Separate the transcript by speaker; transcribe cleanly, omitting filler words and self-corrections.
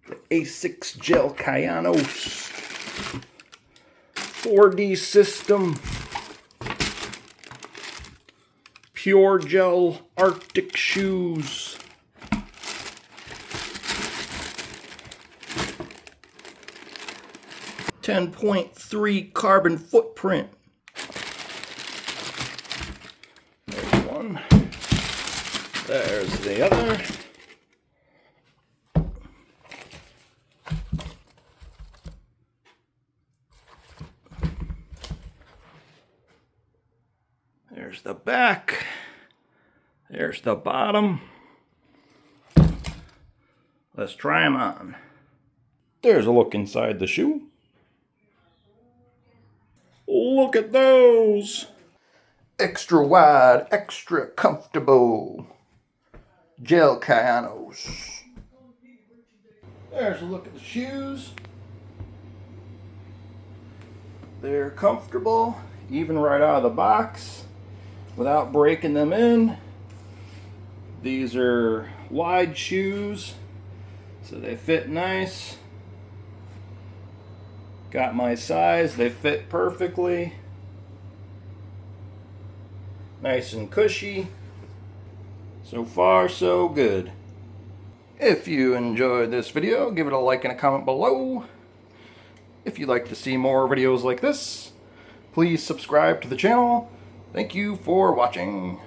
Speaker 1: The ASICS Gel Kayano 4D system. Pure Gel Arctic shoes. .3 carbon footprint. There's one. There's the other. There's the back. There's the bottom. Let's try them on. There's a look inside the shoe. Look at those! Extra wide, extra comfortable Gel Kayanos. There's a look at the shoes. They're comfortable, even right out of the box, without breaking them in. These are wide shoes, so they fit nice. Got my size, they fit perfectly. Nice and cushy. So far, so good. If you enjoyed this video, give it a like and a comment below. If you'd like to see more videos like this, please subscribe to the channel. Thank you for watching.